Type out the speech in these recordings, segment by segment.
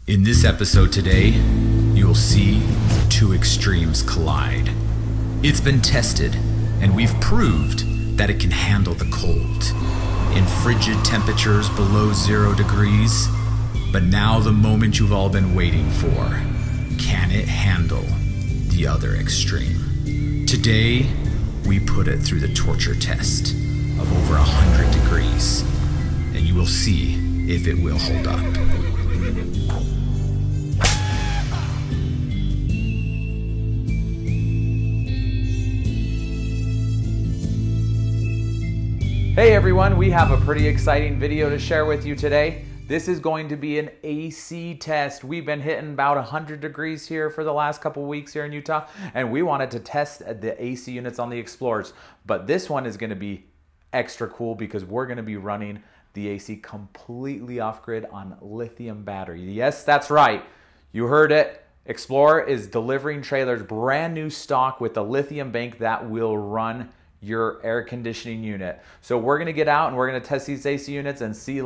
In this episode today, you will see two extremes collide. It's been tested, and we've proved that it can handle the cold in frigid temperatures below 0 degrees. But now the moment you've all been waiting for. Can it handle the other extreme? Today, we put it through the torture test of over 100 degrees, and you will see if it will hold up. Hey everyone, we have a pretty exciting video to share with you today. This is going to be an AC test. We've been hitting about 100 degrees here for the last couple weeks here in Utah, and we wanted to test the AC units on the Explorers. But this one is going to be extra cool because we're going to be running the AC completely off-grid on lithium battery. Yes, that's right. You heard it. Explorer is delivering trailers brand new stock with a lithium bank that will run your air conditioning unit. So we're going to get out and we're going to test these AC units and see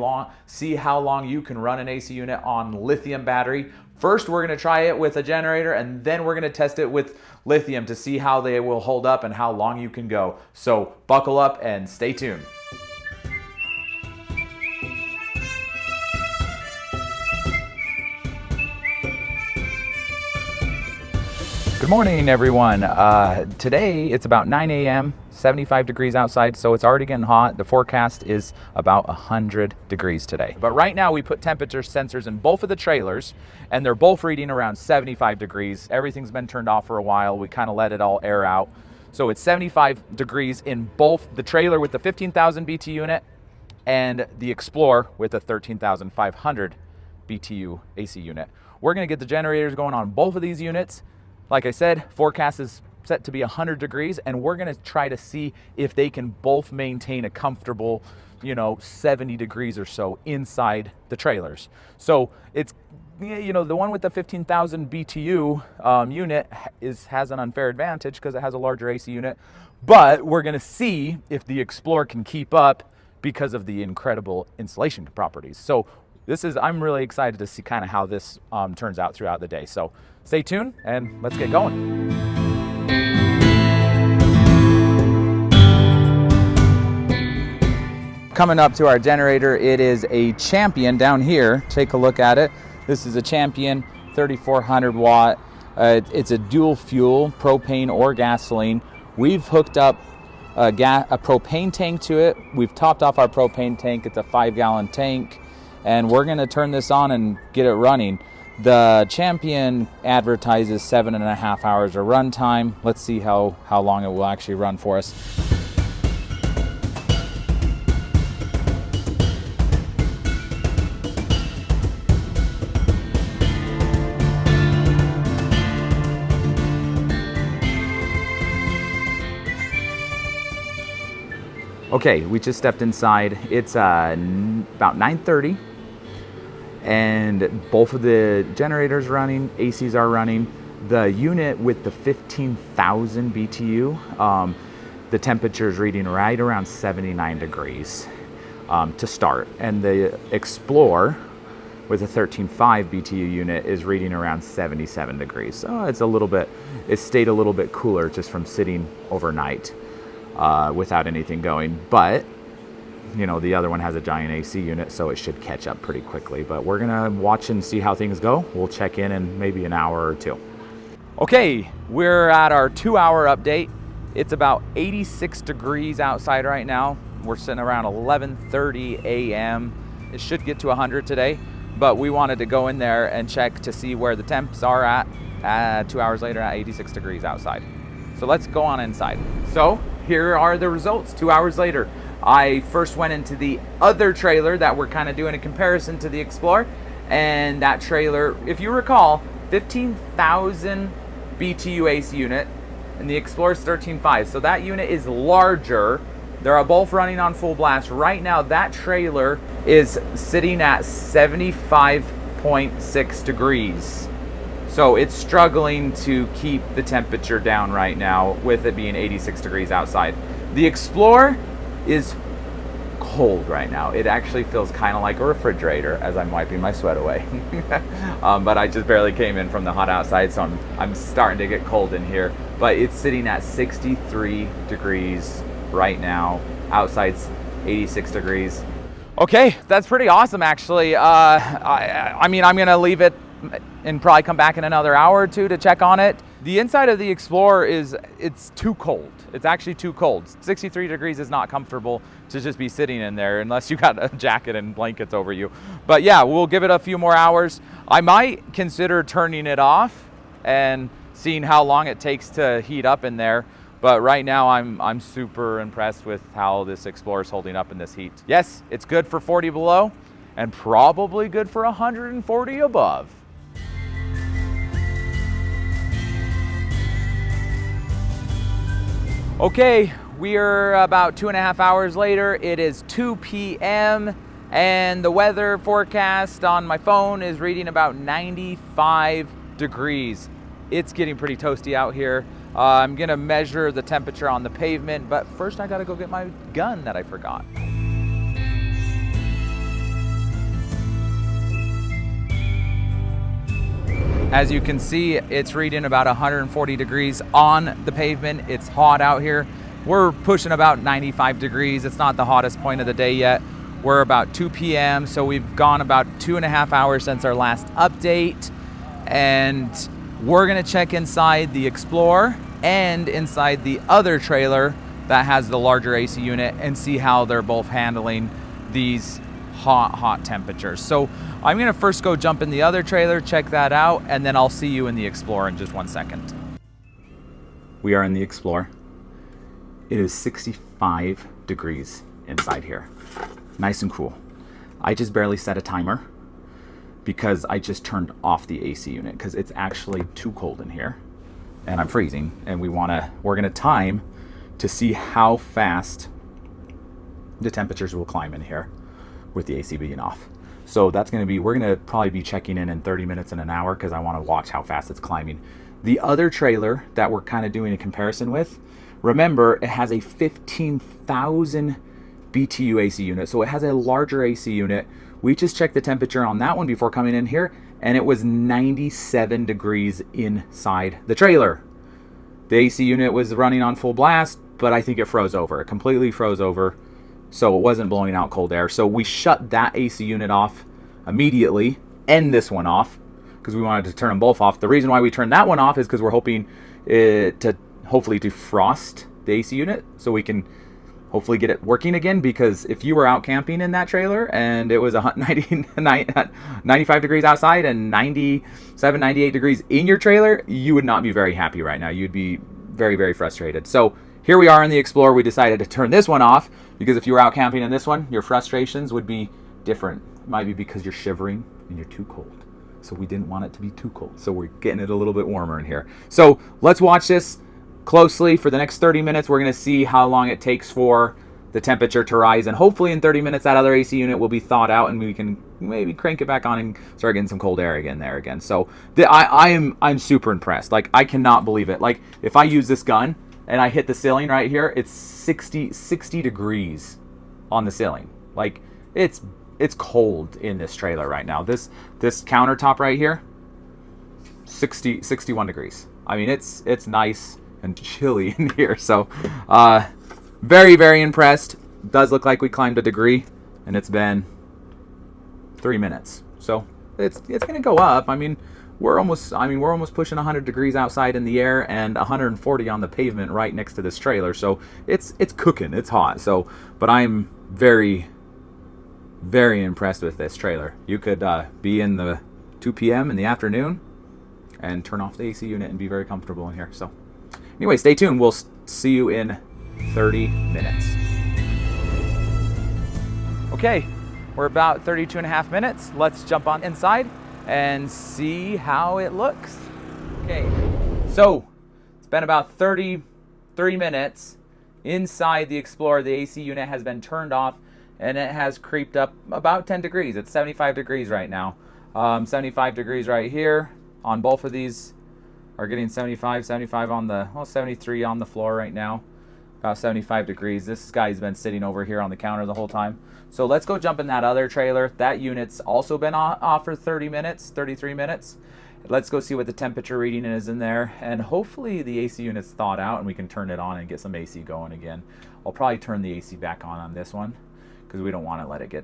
how long you can run an AC unit on lithium battery. First, we're going to try it with a generator, and then we're going to test it with lithium to see how they will hold up and how long you can go. So buckle up and stay tuned. Good morning, everyone. Today it's about 9 a.m., 75 degrees outside, so it's already getting hot. The forecast is about 100 degrees today. But right now we put temperature sensors in both of the trailers, and they're both reading around 75 degrees. Everything's been turned off for a while. We kind of let it all air out. So it's 75 degrees in both the trailer with the 15,000 BTU unit and the Explorer with a 13,500 BTU AC unit. We're gonna get the generators going on both of these units. Like I said, forecast is set to be 100 degrees, and we're gonna try to see if they can both maintain a comfortable, 70 degrees or so inside the trailers. So it's, the one with the 15,000 BTU unit has an unfair advantage because it has a larger AC unit, but we're gonna see if the Explorer can keep up because of the incredible insulation properties. So I'm really excited to see kind of how this turns out throughout the day. So stay tuned and let's get going. Coming up to our generator, it is a Champion down here. Take a look at it. This is a Champion 3400 watt. It's a dual fuel, propane or gasoline. We've hooked up a propane tank to it. We've topped off our propane tank. It's a 5-gallon tank, and we're gonna turn this on and get it running. The Champion advertises 7.5 hours of run time. Let's see how long it will actually run for us. Okay, we just stepped inside. It's about 9:30. And both of the generators running, ACs are running. The unit with the 15,000 BTU, the temperature is reading right around 79 degrees to start. And the Explorer with a 13.5 BTU unit is reading around 77 degrees. So it stayed a little bit cooler just from sitting overnight without anything going. But the other one has a giant AC unit, so it should catch up pretty quickly. But we're gonna watch and see how things go. We'll check in maybe an hour or two. Okay, we're at our 2-hour update. It's about 86 degrees outside right now. We're sitting around 11:30 a.m. It should get to 100 today, but we wanted to go in there and check to see where the temps are at 2 hours later at 86 degrees outside. So let's go on inside. So here are the results 2 hours later. I first went into the other trailer that we're kind of doing a comparison to the Explorer, and that trailer, if you recall, 15,000 BTU AC unit, and the Explorer's 13.5, so that unit is larger. They're both running on full blast. Right now, that trailer is sitting at 75.6 degrees. So it's struggling to keep the temperature down right now with it being 86 degrees outside. The Explorer is cold right now. It actually feels kind of like a refrigerator as I'm wiping my sweat away. But I just barely came in from the hot outside, so I'm starting to get cold in here. But it's sitting at 63 degrees right now. Outside's 86 degrees. Okay, that's pretty awesome, actually. I mean, I'm gonna leave it and probably come back in another hour or two to check on it. The inside of the Explorer it's too cold. It's actually too cold. 63 degrees is not comfortable to just be sitting in there unless you got a jacket and blankets over you. But yeah, we'll give it a few more hours. I might consider turning it off and seeing how long it takes to heat up in there. But right now I'm super impressed with how this Explorer is holding up in this heat. Yes, it's good for 40 below and probably good for 140 above. Okay, we are about 2.5 hours later. It is 2 p.m. and the weather forecast on my phone is reading about 95 degrees. It's getting pretty toasty out here. I'm gonna measure the temperature on the pavement, but first I gotta go get my gun that I forgot. As you can see, it's reading about 140 degrees on the pavement. It's hot out here. We're pushing about 95 degrees. It's not the hottest point of the day yet. We're about 2 p.m., so we've gone about 2.5 hours since our last update. And we're gonna check inside the Explorer and inside the other trailer that has the larger AC unit and see how they're both handling these hot temperatures. So I'm gonna first go jump in the other trailer, check that out, and then I'll see you in the Explorer in just 1 second. We are in the Explorer. It is 65 degrees inside here. Nice and cool. I just barely set a timer because I just turned off the AC unit because it's actually too cold in here and I'm freezing, and we're gonna time to see how fast the temperatures will climb in here with the AC being off. So that's gonna be, we're gonna probably be checking in 30 minutes and an hour because I wanna watch how fast it's climbing. The other trailer that we're kind of doing a comparison with, remember, it has a 15,000 BTU AC unit, so it has a larger AC unit. We just checked the temperature on that one before coming in here, and it was 97 degrees inside the trailer. The AC unit was running on full blast, but I think it froze over. It completely froze over, so it wasn't blowing out cold air. So we shut that AC unit off immediately, and this one off, because we wanted to turn them both off. The reason why we turned that one off is because we're hoping to hopefully defrost the AC unit so we can hopefully get it working again, because if you were out camping in that trailer and it was 95 degrees outside and 97, 98 degrees in your trailer, you would not be very happy right now. You'd be very, very frustrated. So here we are in the Explorer. We decided to turn this one off because if you were out camping in this one, your frustrations would be different. It might be because you're shivering and you're too cold. So we didn't want it to be too cold. So we're getting it a little bit warmer in here. So let's watch this closely for the next 30 minutes. We're going to see how long it takes for the temperature to rise, and hopefully in 30 minutes that other AC unit will be thawed out and we can maybe crank it back on and start getting some cold air again. So I'm super impressed. Like, I cannot believe it. Like, if I use this gun and I hit the ceiling right here, it's 60 degrees on the ceiling. Like, it's cold in this trailer right now. This countertop right here, 61 degrees. I mean, it's nice and chilly in here. So very, very impressed. Does look like we climbed a degree, and it's been 3 minutes. So it's gonna go up. I mean, we're almost pushing 100 degrees outside in the air and 140 on the pavement right next to this trailer. So it's cooking. It's hot. So, but I'm very, very impressed with this trailer. You could be in the 2 p.m. in the afternoon and turn off the AC unit and be very comfortable in here. So anyway, stay tuned. We'll see you in 30 minutes. Okay, we're about 32.5 minutes. Let's jump on inside and see how it looks. Okay, so it's been about 33 minutes inside the Explorer. The AC unit has been turned off and it has creeped up about 10 degrees. It's 75 degrees right now. 75 degrees right here on both of these are getting 75 on the, well, 73 on the floor right now. about 75 degrees. This guy's been sitting over here on the counter the whole time. So let's go jump in that other trailer. That unit's also been off for 30 minutes, 33 minutes. Let's go see what the temperature reading is in there, and hopefully the AC unit's thawed out and we can turn it on and get some AC going again. I'll probably turn the AC back on this one because we don't want to let it get,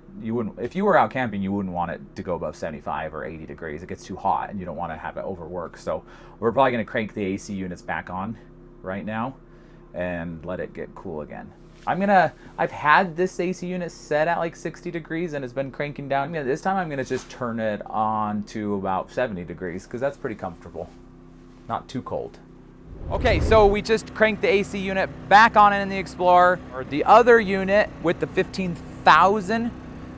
if you were out camping, you wouldn't want it to go above 75 or 80 degrees. It gets too hot and you don't want to have it overwork. So we're probably going to crank the AC units back on right now and let it get cool again. I've had this AC unit set at like 60 degrees and it's been cranking down. This time I'm gonna just turn it on to about 70 degrees because that's pretty comfortable. Not too cold. Okay, so we just cranked the AC unit back on in the Explorer. Or the other unit with the 15,000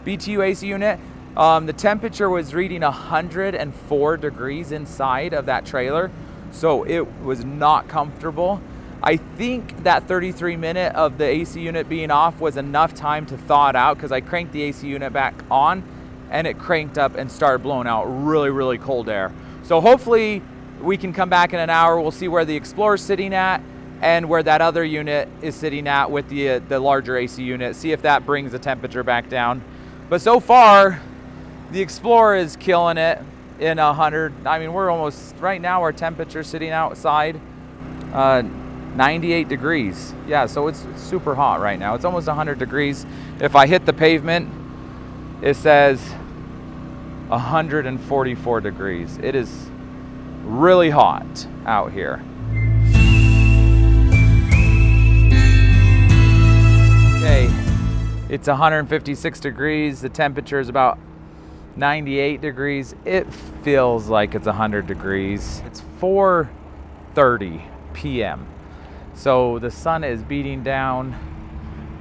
BTU AC unit, the temperature was reading 104 degrees inside of that trailer. So it was not comfortable. I think that 33 minute of the AC unit being off was enough time to thaw it out because I cranked the AC unit back on and it cranked up and started blowing out really, really cold air. So hopefully we can come back in an hour. We'll see where the Explorer's sitting at and where that other unit is sitting at with the larger AC unit. See if that brings the temperature back down. But so far, the Explorer is killing it in 100. I mean, we're almost, right now our temperature sitting outside, 98 degrees. Yeah, so it's super hot right now. It's almost 100 degrees. If I hit the pavement, it says 144 degrees. It is really hot out here. Okay, it's 156 degrees. The temperature is about 98 degrees. It feels like it's 100 degrees. It's 4:30 p.m. So the sun is beating down.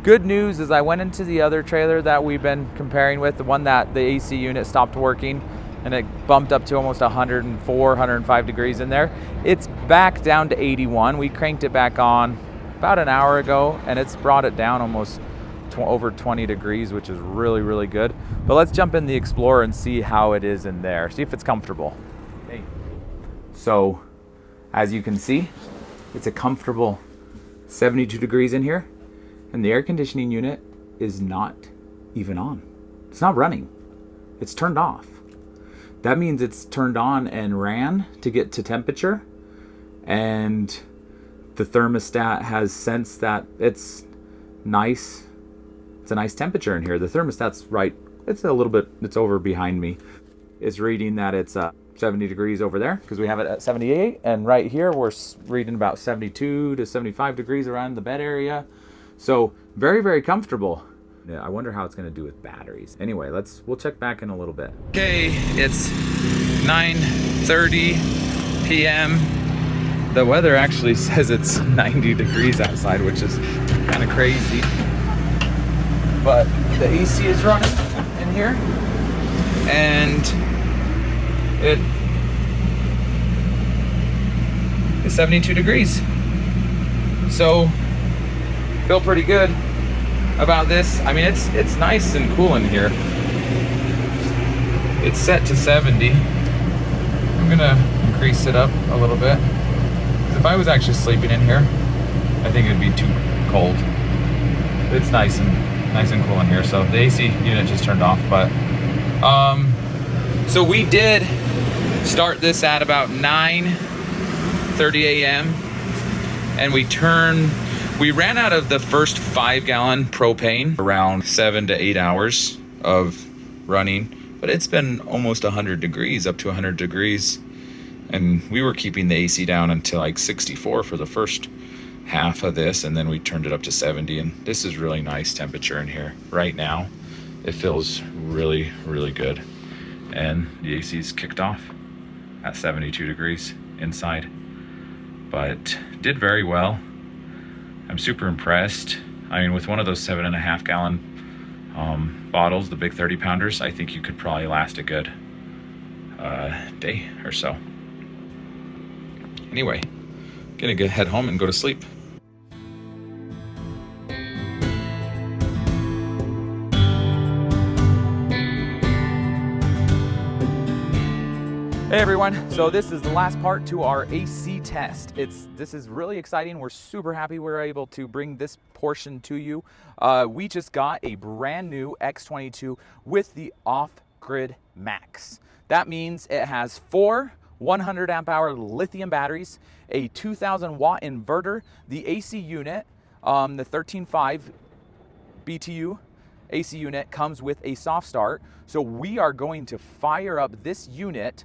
Good news is I went into the other trailer that we've been comparing with, the one that the AC unit stopped working and it bumped up to almost 104, 105 degrees in there. It's back down to 81. We cranked it back on about an hour ago and it's brought it down almost over 20 degrees, which is really, really good. But let's jump in the Explorer and see how it is in there. See if it's comfortable. Okay. So as you can see, it's a comfortable 72 degrees in here, and the air conditioning unit is not even on. It's not running. It's turned off. That means it's turned on and ran to get to temperature, and the thermostat has sensed that it's nice. It's a nice temperature in here. The thermostat's right. It's a little bit, it's over behind me. It's reading that it's 70 degrees over there because we have it at 78, and right here we're reading about 72 to 75 degrees around the bed area. So very, very comfortable. Yeah, I wonder how it's going to do with batteries. Anyway, we'll check back in a little bit. Okay, it's 9:30 p.m. The weather actually says it's 90 degrees outside, which is kind of crazy. But the AC is running in here, and it's 72 degrees. So feel pretty good about this. I mean, it's nice and cool in here. It's set to 70. I'm gonna increase it up a little bit. If I was actually sleeping in here, I think it'd be too cold. It's nice and cool in here. So the AC unit just turned off, but so we did start this at about 9:30 a.m. and we ran out of the first 5-gallon propane around 7 to 8 hours of running, but it's been almost 100 degrees, up to 100 degrees, and we were keeping the AC down until like 64 for the first half of this, and then we turned it up to 70, and this is really nice temperature in here right now. It feels really, really good, and the AC's kicked off at 72 degrees inside, but did very well. I'm super impressed. I mean, with one of those 7.5 gallon bottles, the big 30 pounders, I think you could probably last a good day or so. Anyway, gonna go head home and go to sleep. Hey everyone, so this is the last part to our AC test. This is really exciting. We're super happy we're able to bring this portion to you. We just got a brand new X22 with the off-grid max. That means it has 4 100 amp hour lithium batteries, a 2000 watt inverter, the AC unit, the 13.5 BTU AC unit comes with a soft start. So we are going to fire up this unit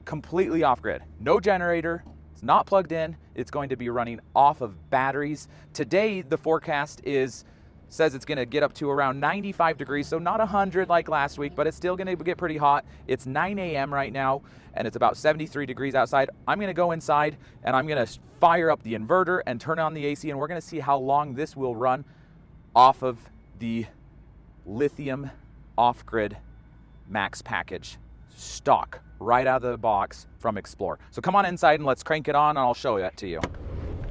completely off grid. No generator, it's not plugged in. It's going to be running off of batteries. Today, the forecast says it's gonna get up to around 95 degrees. So not 100 like last week, but it's still gonna get pretty hot. It's 9 a.m. right now, and it's about 73 degrees outside. I'm gonna go inside and I'm gonna fire up the inverter and turn on the AC, and we're gonna see how long this will run off of the Lithium off-grid max package stock right out of the box from Explore. So come on inside and let's crank it on and I'll show it to you.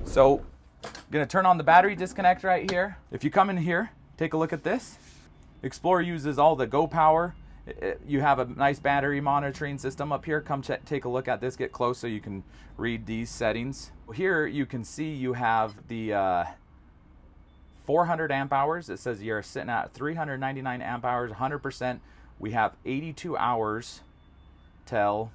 So I'm gonna turn on the battery disconnect right here. If you come in here, take a look at this. Explore uses all the Go power. You have a nice battery monitoring system up here. Come take a look at this, get close so you can read these settings. Here you can see you have the 400 amp hours. It says you're sitting at 399 amp hours, 100%. We have 82 hours till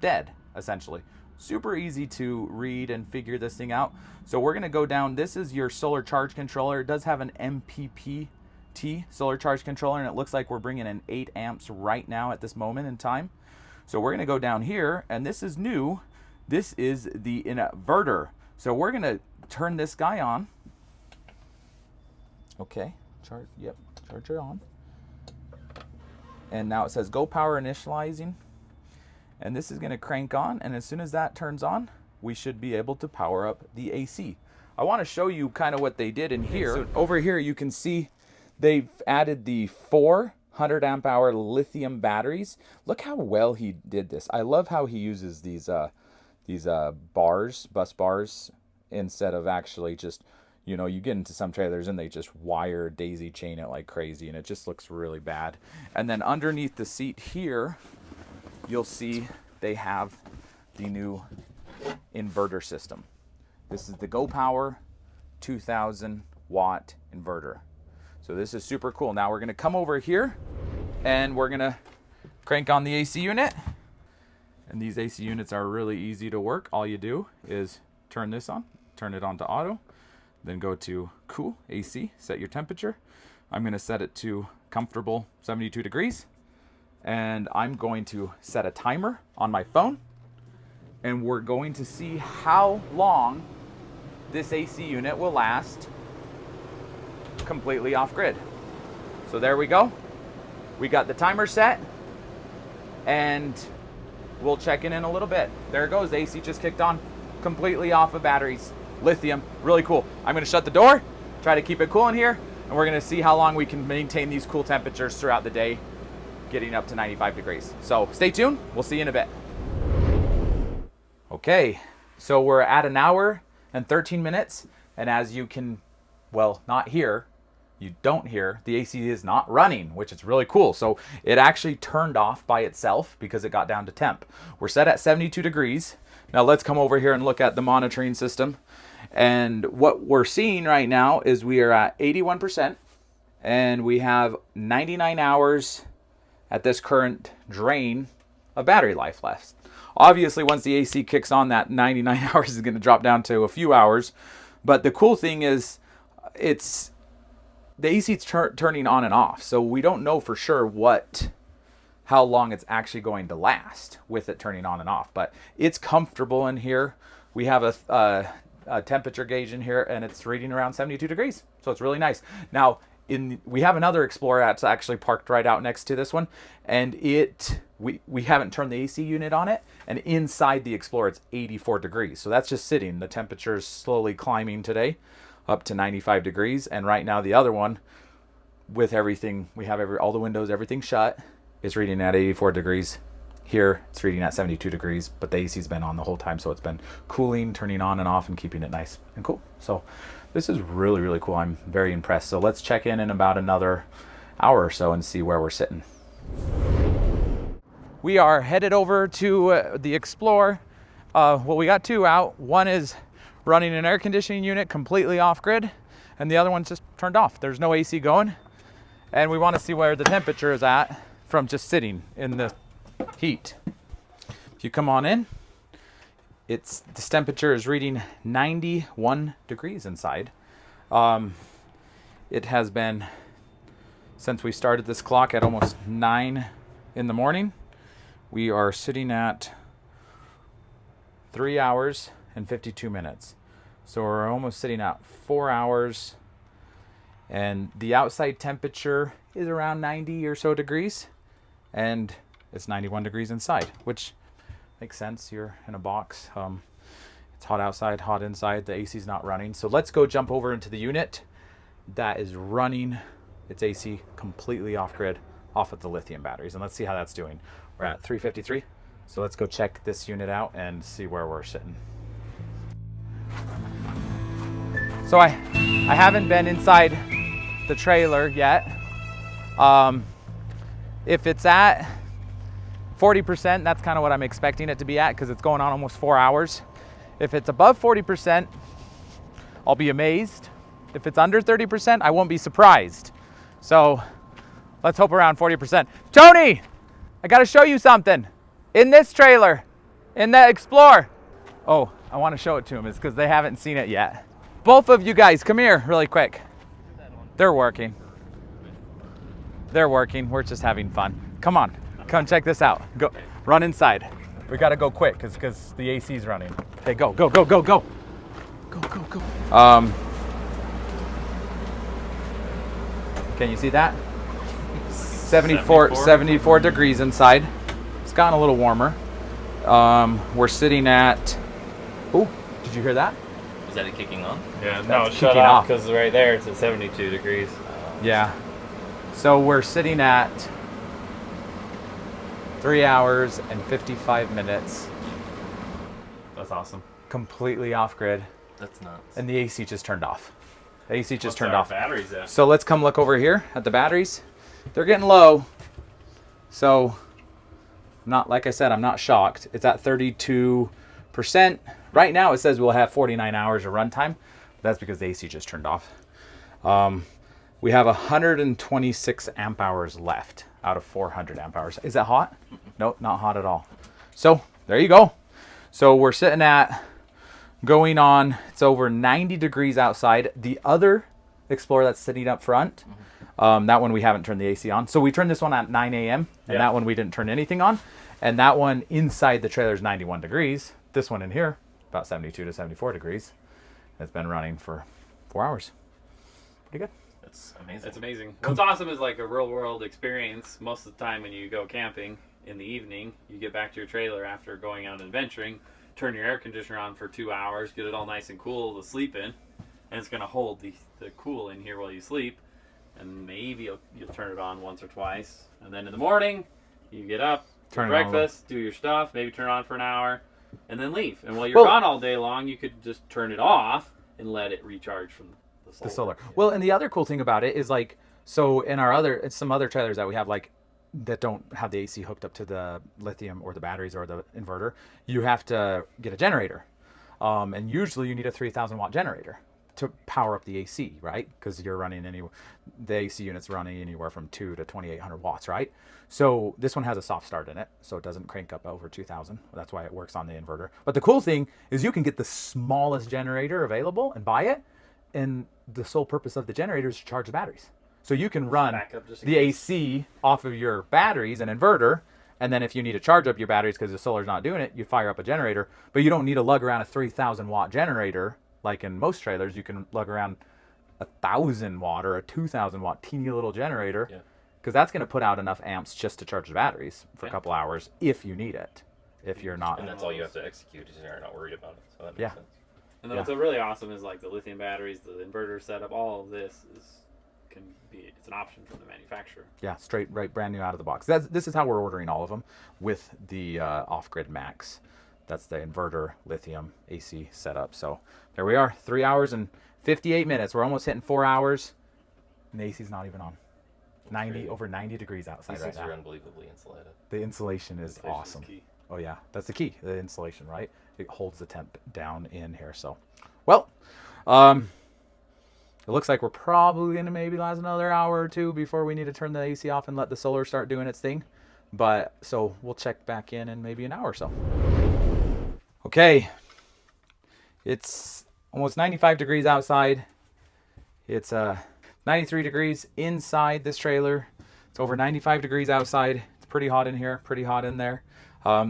dead, essentially. Super easy to read and figure this thing out. So we're gonna go down. This is your solar charge controller. It does have an MPPT solar charge controller, and it looks like we're bringing in 8 amps right now at this moment in time. So we're gonna go down here, and this is new. This is the inverter. So we're gonna turn this guy on. Okay, charger on. And now it says Go power initializing. And this is gonna crank on, and as soon as that turns on, we should be able to power up the AC. I wanna show you kind of what they did in here. So over here you can see they've added the 400 amp hour lithium batteries. Look how well he did this. I love how he uses these bus bars, instead of actually just, you know, you get into some trailers and they just wire daisy chain it like crazy, and it just looks really bad. And then underneath the seat here, you'll see they have the new inverter system. This is the Go Power 2000 watt inverter. So this is super cool. Now we're gonna come over here and we're gonna crank on the AC unit. And these AC units are really easy to work. All you do is turn this on, turn it on to auto, then go to cool AC, set your temperature. I'm gonna set it to comfortable 72 degrees. And I'm going to set a timer on my phone, and we're going to see how long this AC unit will last completely off grid. So there we go. We got the timer set, and we'll check in a little bit. There it goes. AC just kicked on completely off of batteries. Lithium, really cool. I'm gonna shut the door, try to keep it cool in here, and we're gonna see how long we can maintain these cool temperatures throughout the day, getting up to 95 degrees. So stay tuned, we'll see you in a bit. Okay, so we're at 1 hour and 13 minutes, and as you can, well, not hear, you don't hear, the AC is not running, which is really cool. So it actually turned off by itself because it got down to temp. We're set at 72 degrees. Now let's come over here and look at the monitoring system. And what we're seeing right now is we are at 81%, and we have 99 hours at this current drain of battery life left. Obviously, once the AC kicks on, that 99 hours is going to drop down to a few hours. But the cool thing is, the AC is turning on and off, so we don't know for sure how long it's actually going to last with it turning on and off. But it's comfortable in here. We have a temperature gauge in here, and it's reading around 72 degrees, so it's really nice. Now, we have another Explorer that's actually parked right out next to this one, and we haven't turned the AC unit on it, and inside the Explorer it's 84 degrees. So that's just sitting. The temperature is slowly climbing today up to 95 degrees, and right now the other one, with everything, we have all the windows, everything shut, is reading at 84 degrees. Here it's reading at 72 degrees, but the AC's been on the whole time, so it's been cooling, turning on and off, and keeping it nice and cool. So this is really, really cool. I'm very impressed. So let's check in about another hour or so and see where we're sitting. we are headed over to the Explorer. Well, we got two out. One is running an air conditioning unit completely off grid, and the other one's just turned off. There's no AC going, and we want to see where the temperature is at from just sitting in the heat. If you come on in, this temperature is reading 91 degrees inside. It has been since we started this clock at almost 9 in the morning. We are sitting at 3 hours and 52 minutes. So we're almost sitting at 4 hours, and the outside temperature is around 90 or so degrees, and it's 91 degrees inside, which makes sense. You're in a box. It's hot outside, hot inside. The AC's not running. So let's go jump over into the unit that is running its AC completely off grid, off of the lithium batteries, and let's see how that's doing. We're at 353. So let's go check this unit out and see where we're sitting. So I haven't been inside the trailer yet. If it's at 40%, that's kind of what I'm expecting it to be at, because it's going on almost 4 hours. If it's above 40%, I'll be amazed. If it's under 30%, I won't be surprised. So let's hope around 40%. Tony, I got to show you something. In this trailer, in the Explorer. Oh, I want to show it to them. It's because they haven't seen it yet. Both of you guys, come here really quick. They're working. They're working. We're just having fun. Come on, come check this out. Go, run inside. We got to go quick because the AC's running. Hey, go, go, go, go, go. Go, go, go. Can you see that? 74 degrees inside. It's gotten a little warmer. We're sitting at, oh, did you hear that? Is that it kicking on? Yeah, no, it's shut off because right there it's at 72 degrees. Yeah. So we're sitting at 3 hours and 55 minutes. That's awesome. Completely off grid. That's nuts. And the AC just turned off. The AC just What's turned our off. Batteries at? So let's come look over here at the batteries. They're getting low. So, not like I said, I'm not shocked. It's at 32%. Right now it says we'll have 49 hours of runtime. That's because the AC just turned off. We have 126 amp hours left out of 400 amp hours. Is that hot? Nope, not hot at all. So there you go. So we're sitting at going on, it's over 90 degrees outside. The other Explorer that's sitting up front, that one we haven't turned the AC on. So we turned this one at 9 a.m. and that one we didn't turn anything on. And that one inside the trailer is 91 degrees. This one in here, about 72 to 74 degrees. It's been running for 4 hours. Pretty good. That's amazing. It's amazing. What's awesome is like a real world experience. Most of the time when you go camping in the evening, you get back to your trailer after going out adventuring, turn your air conditioner on for 2 hours, get it all nice and cool to sleep in, and it's going to hold the cool in here while you sleep. And maybe you'll turn it on once or twice. And then in the morning, you get up, Turn it breakfast, do your stuff, maybe turn it on for an hour, and then leave. And while you're gone all day long, you could just turn it off and let it recharge from the solar. Well, and the other cool thing about it is like, so in our some other trailers that we have, like, that don't have the AC hooked up to the lithium or the batteries or the inverter, you have to get a generator. And usually you need a 3,000 watt generator to power up the AC, right? Because you're running the AC unit's running anywhere from 2 to 2,800 watts, right? So this one has a soft start in it, so it doesn't crank up over 2,000. That's why it works on the inverter. But the cool thing is you can get the smallest generator available and buy it, and the sole purpose of the generator is to charge the batteries. So you can run the AC off of your batteries and inverter, and then if you need to charge up your batteries because the solar's not doing it, you fire up a generator. But you don't need to lug around a 3,000 watt generator like in most trailers. You can lug around 1,000 watt or a 2,000 watt teeny little generator, because that's going to put out enough amps just to charge the batteries for a couple hours if you need it. If you're not, and that's all you have to execute, is you're not worried about it. So that makes sense. And then what's really awesome is like the lithium batteries, the inverter setup, all of this it's an option from the manufacturer. Yeah, straight, right, brand new out of the box. This is how we're ordering all of them with the off-grid Max. That's the inverter lithium AC setup. So there we are, 3 hours and 58 minutes. We're almost hitting 4 hours, and the AC's not even on. over 90 degrees outside These right things are now. unbelievably insulated. The insulation is Insulation is awesome. key. Oh yeah, that's the key, the insulation, right? It holds the temp down in here. So, well, it looks like we're probably gonna maybe last another hour or two before we need to turn the AC off and let the solar start doing its thing. But so we'll check back in maybe an hour or so. Okay, it's almost 95 degrees outside. It's 93 degrees inside this trailer. It's over 95 degrees outside. It's pretty hot in here, pretty hot in there.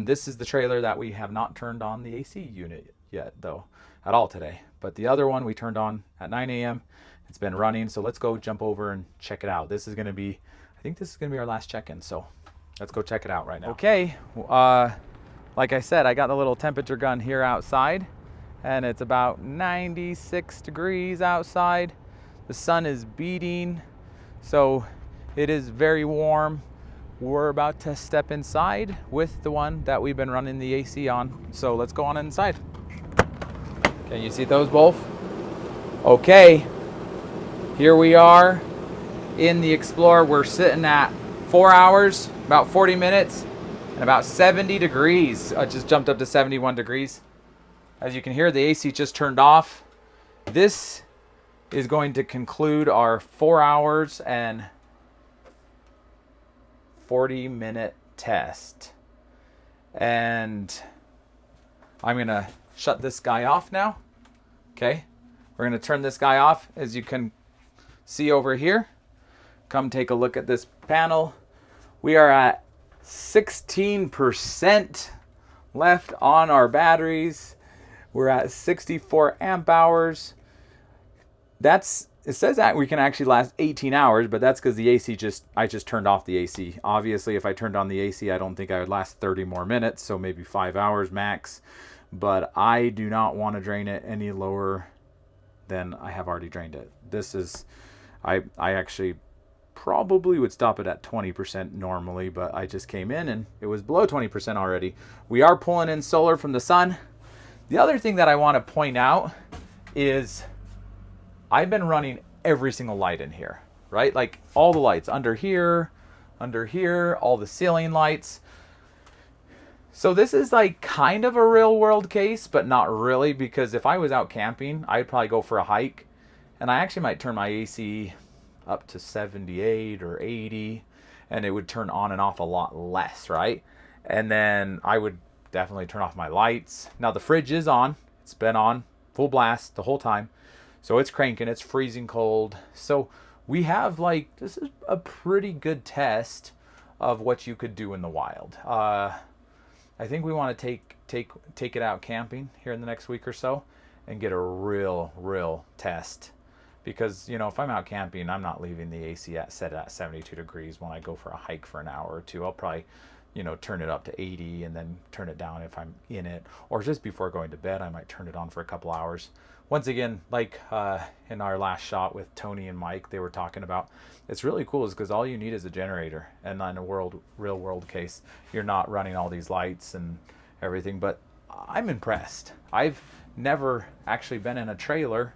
This is the trailer that we have not turned on the AC unit yet, though, at all today. But the other one we turned on at 9 a.m. It's been running, so let's go jump over and check it out. This is going to be, I think this is going to be our last check-in, so let's go check it out right now. Okay, like I said, I got the little temperature gun here outside, and it's about 96 degrees outside. The sun is beating, so it is very warm. We're about to step inside with the one that we've been running the AC on. So let's go on inside. Can you see those both? Okay, here we are in the Explorer. We're sitting at 4 hours, about 40 minutes, and about 70 degrees. I just jumped up to 71 degrees. As you can hear, the AC just turned off. This is going to conclude our 4 hours and 40-minute test. And I'm gonna shut this guy off now. Okay, we're gonna turn this guy off. As you can see over here, come take a look at this panel. We are at 16% left on our batteries. We're at 64 amp hours. It says that we can actually last 18 hours, but that's because the AC I just turned off the AC. Obviously, if I turned on the AC, I don't think I would last 30 more minutes, so maybe 5 hours max. But I do not want to drain it any lower than I have already drained it. This is, I actually probably would stop it at 20% normally, but I just came in and it was below 20% already. We are pulling in solar from the sun. The other thing that I want to point out is I've been running every single light in here, right? Like all the lights under here, all the ceiling lights. So this is like kind of a real world case, but not really, because if I was out camping, I'd probably go for a hike and I actually might turn my AC up to 78 or 80 and it would turn on and off a lot less, right? And then I would definitely turn off my lights. Now the fridge is on. It's been on full blast the whole time. So it's cranking, it's freezing cold. So we have this is a pretty good test of what you could do in the wild. I think we want to take it out camping here in the next week or so and get a real test. Because, if I'm out camping, I'm not leaving the AC set at 72 degrees when I go for a hike for an hour or two. I'll probably, turn it up to 80 and then turn it down if I'm in it. Or just before going to bed, I might turn it on for a couple hours. Once again, in our last shot with Tony and Mike, they were talking about, it's really cool is because all you need is a generator. And in a real world case, you're not running all these lights and everything. But I'm impressed. I've never actually been in a trailer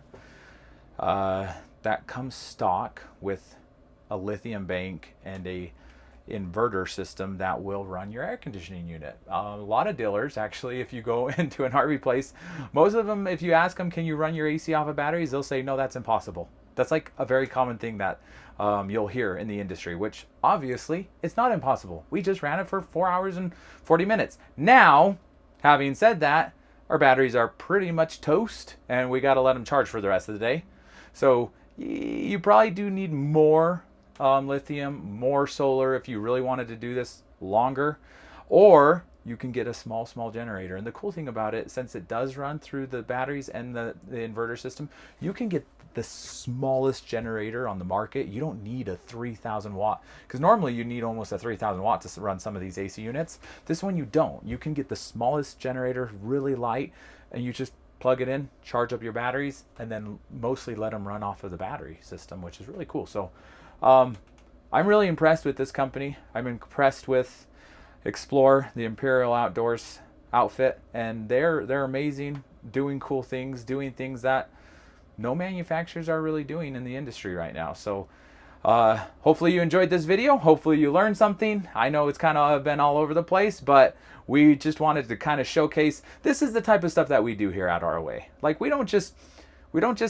that comes stock with a lithium bank and a inverter system that will run your air conditioning unit. A lot of dealers, actually, if you go into an RV place, most of them, if you ask them, can you run your AC off of batteries? They'll say, no, that's impossible. That's like a very common thing that you'll hear in the industry, which obviously it's not impossible. We just ran it for 4 hours and 40 minutes. Now, having said that, our batteries are pretty much toast and we got to let them charge for the rest of the day. So you probably do need more lithium, more solar if you really wanted to do this longer, or you can get a small generator. And the cool thing about it, since it does run through the batteries and the inverter system, you can get the smallest generator on the market. You don't need a 3,000 watt, because normally you need almost a 3,000 watt to run some of these AC units. This one you don't. You can get the smallest generator, really light, and you just plug it in, charge up your batteries, and then mostly let them run off of the battery system, which is really cool. So I'm really impressed with this company. I'm impressed with Explore, the Imperial Outdoors outfit, and they're amazing, doing cool things, doing things that no manufacturers are really doing in the industry right now. So Hopefully you enjoyed this video. Hopefully you learned something. I know it's kind of been all over the place, but we just wanted to kind of showcase this is the type of stuff that we do here at ROA. Like we don't just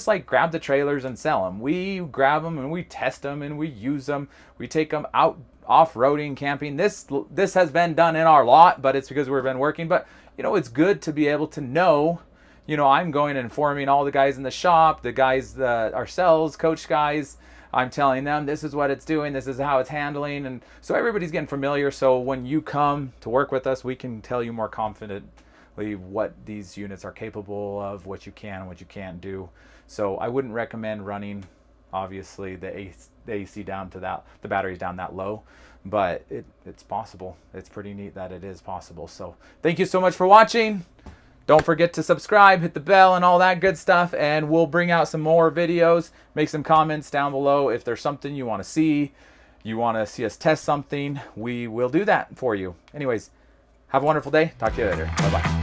like grab the trailers and sell them. We grab them and we test them and we use them. We take them out off-roading, camping. This has been done in our lot, but it's because we've been working. But you know, it's good to be able to know, you know, I'm going and informing all the guys in the shop, the guys, ourselves, coach guys. I'm telling them this is what it's doing, this is how it's handling, and so everybody's getting familiar. So when you come to work with us, we can tell you more confidently what these units are capable of, what you can and what you can't do. So I wouldn't recommend running, obviously, the AC down to that, the batteries down that low, but it's possible. It's pretty neat that it is possible. So thank you so much for watching. Don't forget to subscribe, hit the bell, and all that good stuff, and we'll bring out some more videos. Make some comments down below if there's something you want to see, you want to see us test something, we will do that for you. Anyways, have a wonderful day. Talk to you later. Bye-bye.